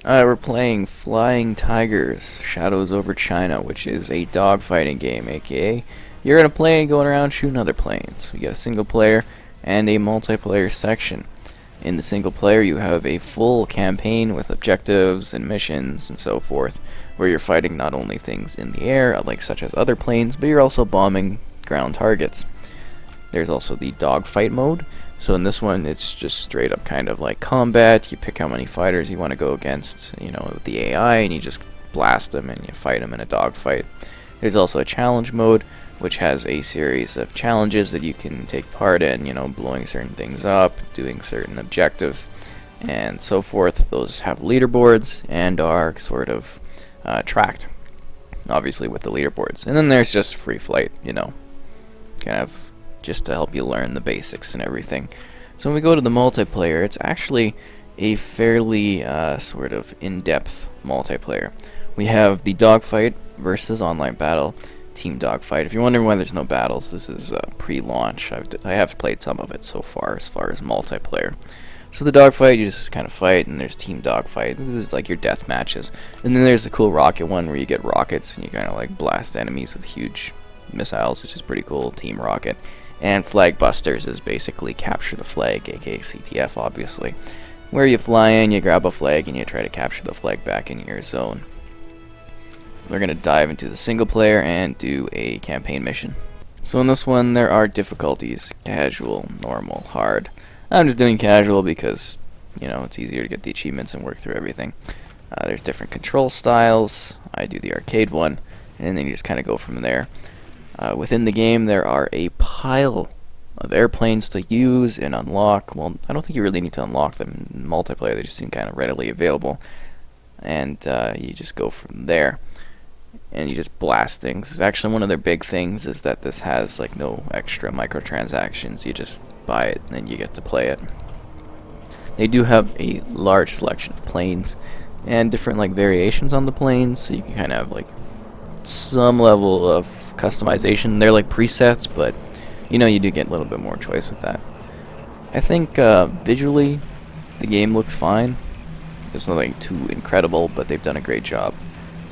We're playing Flying Tigers, Shadows over China, which is a dogfighting game, aka you're in a plane going around shooting other planes. We got a single player and a multiplayer section. In the single player, you have a full campaign with objectives and missions and so forth, where you're fighting not only things in the air, like such as other planes, but you're also bombing ground targets. There's also the Dogfight Mode. So in this one, it's just straight up kind of like combat. You pick how many fighters you want to go against, with the AI, and you just blast them and you fight them in a dogfight. There's also a challenge mode, which has a series of challenges that you can take part in, blowing certain things up, doing certain objectives, and so forth. Those have leaderboards and are sort of tracked, obviously, with the leaderboards. And then there's just free flight, kind of just to help you learn the basics and everything. So when we go to the multiplayer, it's actually a fairly sort of in-depth multiplayer. We have the dogfight versus online battle, team dogfight. If you're wondering why there's no battles, this is pre-launch. I have played some of it so far as multiplayer. So the dogfight, you just kind of fight, and there's team dogfight. This is like your death matches. And then there's the cool rocket one where you get rockets and you kind of like blast enemies with huge missiles, which is pretty cool, team rocket. And flag busters is basically capture the flag, aka CTF, obviously, where you fly in, you grab a flag, and you try to capture the flag back in your zone. We're going to dive into the single player and do a campaign mission. So in this one, there are difficulties: casual, normal, hard. I'm just doing casual because, it's easier to get the achievements and work through everything. There's different control styles. I do the arcade one, and then you just kind of go from there. Within the game, there are a pile of airplanes to use and unlock. Well, I don't think you really need to unlock them in multiplayer. They just seem kind of readily available. And you just go from there. And you just blast things. Actually, one of their big things is that this has like no extra microtransactions. You just buy it and then you get to play it. They do have a large selection of planes and different like variations on the planes, so you can kind of have like some level of customization. They're like presets, but you do get a little bit more choice with that. I think visually the game looks fine. It's nothing too incredible, but they've done a great job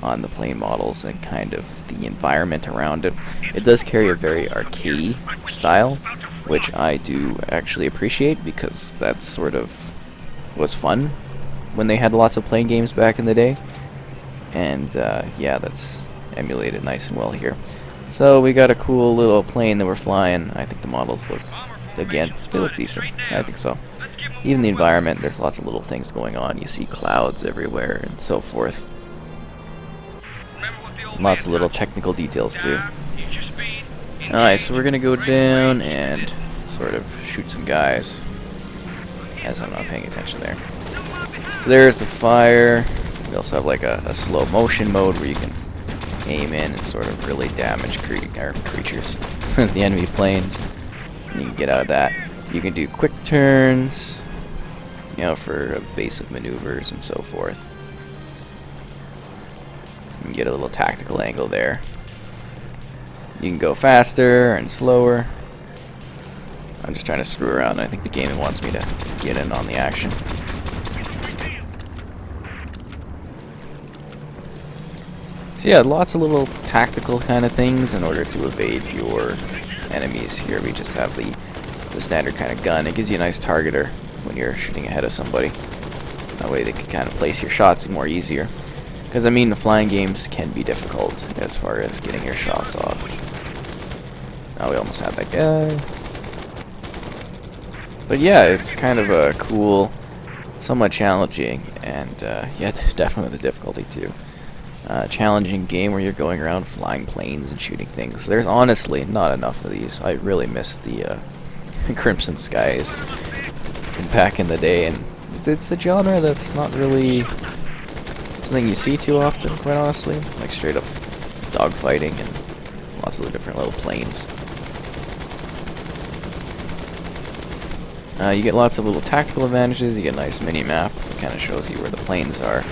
on the plane models and kind of the environment around it. It does carry a very arcade style, which I do actually appreciate because that sort of was fun when they had lots of plane games back in the day. And yeah, that's emulated nice and well here. So we got a cool little plane that we're flying. I think the models look, again, they look decent. I think so. Even the environment, there's lots of little things going on. You see clouds everywhere and so forth. Lots of little technical details too. Alright, so we're gonna go down and sort of shoot some guys, as I'm not paying attention there. So there's the fire. We also have like a slow motion mode where you can aim in and sort of really damage creatures, the enemy planes, and you can get out of that. You can do quick turns, for evasive maneuvers and so forth. You can get a little tactical angle there. You can go faster and slower. I'm just trying to screw around. I think the game wants me to get in on the action. So yeah, lots of little tactical kind of things in order to evade your enemies. Here we just have the standard kind of gun. It gives you a nice targeter when you're shooting ahead of somebody. That way they can kind of place your shots more easier. Because, the flying games can be difficult as far as getting your shots off. Oh, we almost had that guy. But yeah, it's kind of a cool, somewhat challenging, and yeah, definitely the difficulty too. Challenging game where you're going around flying planes and shooting things. There's honestly not enough of these. I really miss the Crimson Skies from back in the day, and it's a genre that's not really something you see too often, quite honestly. Like straight up dogfighting and lots of the different little planes. You get lots of little tactical advantages. You get a nice mini-map that kind of shows you where the planes are.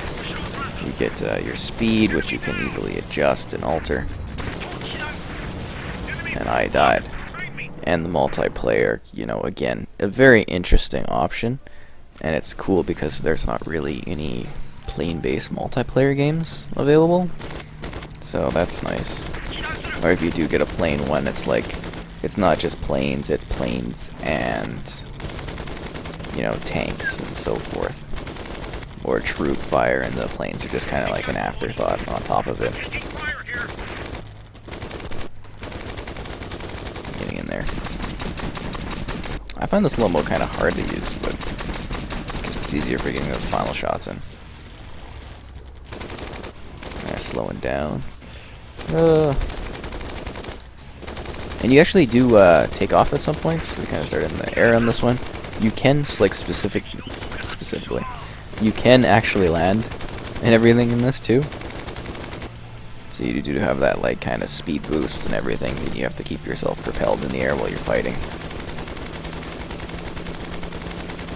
You get your speed, which you can easily adjust and alter. And I died. And the multiplayer, again, a very interesting option. And it's cool because there's not really any plane-based multiplayer games available, so that's nice. Or if you do get a plane one, it's like, it's not just planes, it's planes and, you know, tanks and so forth. Or troop fire, and the planes are just kind of like an afterthought on top of it. Getting in there. I find the slow-mo kind of hard to use, but it's easier for getting those final shots in. Yeah, slowing down. And you actually do take off at some points. We kind of started in the air on this one. You can, like, specifically, you can actually land and everything in this too. So you do have that, like, kind of speed boost and everything. And you have to keep yourself propelled in the air while you're fighting.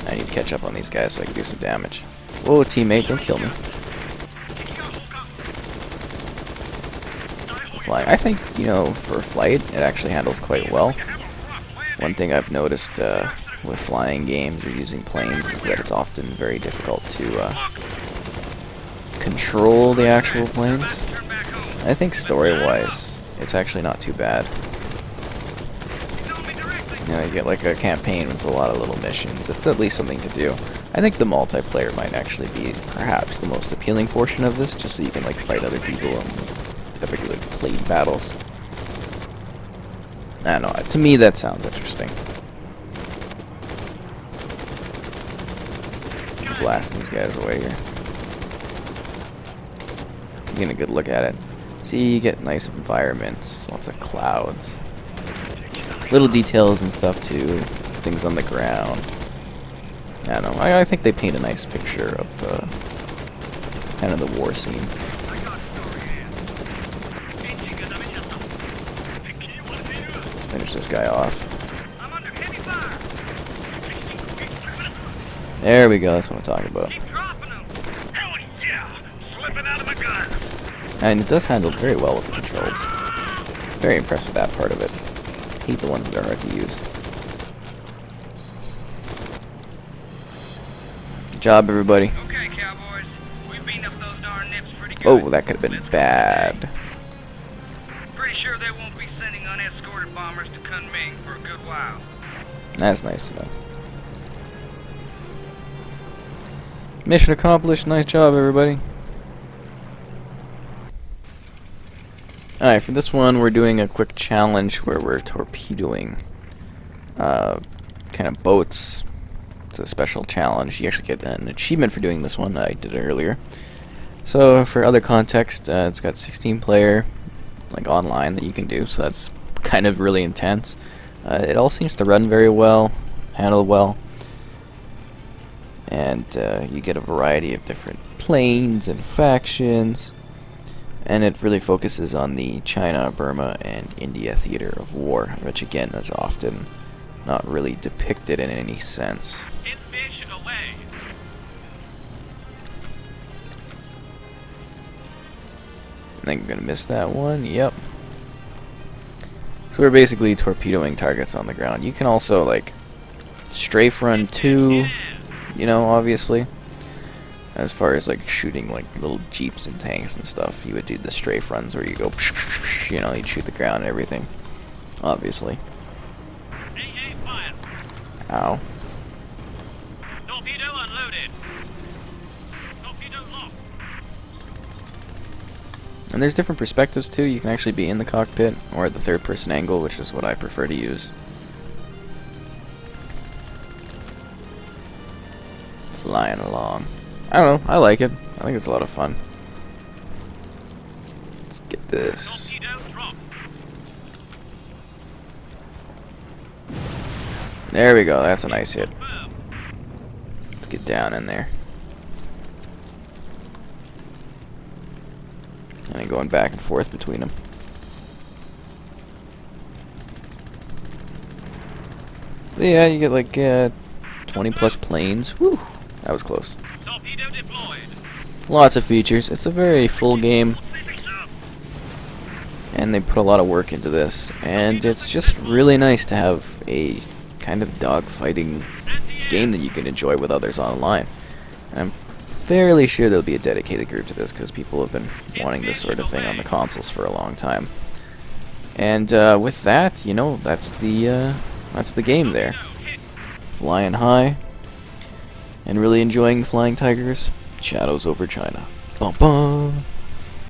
I need to catch up on these guys so I can do some damage. Whoa, teammate, don't kill me. Flying. I think, you know, for flight, it actually handles quite well. One thing I've noticed with flying games or using planes is that it's often very difficult to control the actual planes. I think story-wise, it's actually not too bad. You know, you get like a campaign with a lot of little missions. It's at least something to do. I think the multiplayer might actually be perhaps the most appealing portion of this, just so you can like fight other people in particular plane battles. I don't know, to me that sounds interesting. Blast these guys away here. Getting a good look at it. See, you get nice environments, lots of clouds. Little details and stuff too, things on the ground. I don't know, I think they paint a nice picture of kind of the war scene. Finish this guy off. There we go, that's what I'm talking about. And it does handle very well with the controls. Very impressed with that part of it. Hate the ones that are hard to use. Good job, everybody. Okay, cowboys. We've beaten up those darn nips pretty good. Oh, that could have been bad. Pretty sure they won't be sending unescorted bombers to Kunming for a good while. That's nice to know. Mission accomplished. Nice job, everybody. Alright, for this one, we're doing a quick challenge where we're torpedoing kind of boats. It's a special challenge. You actually get an achievement for doing this one. I did it earlier. So, for other context, it's got 16 player, like online, that you can do, so that's kind of really intense. It all seems to run very well, handle well, and you get a variety of different planes and factions. And it really focuses on the China, Burma, and India theater of war, which again is often not really depicted in any sense. I think I'm gonna miss that one. Yep. So we're basically torpedoing targets on the ground. You can also like strafe run too, you know, obviously. As far as like shooting like little jeeps and tanks and stuff, you would do the strafe runs where you go, you know, you'd shoot the ground and everything, obviously. Ow. Torpedo unloaded. Torpedo locked. And there's different perspectives too. You can actually be in the cockpit or at the third person angle, which is what I prefer to use. Flying along. I don't know, I like it. I think it's a lot of fun. Let's get this. There we go, that's a nice hit. Let's get down in there. And then going back and forth between them. So yeah, you get like 20 plus planes. Whew, that was close. Lots of features. It's a very full game, and they put a lot of work into this, and it's just really nice to have a kind of dogfighting game that you can enjoy with others online. I'm fairly sure there'll be a dedicated group to this because people have been wanting this sort of thing on the consoles for a long time. And with that, you know, that's the game there. Flying high and really enjoying Flying Tigers. Shadows over China. Bum bum.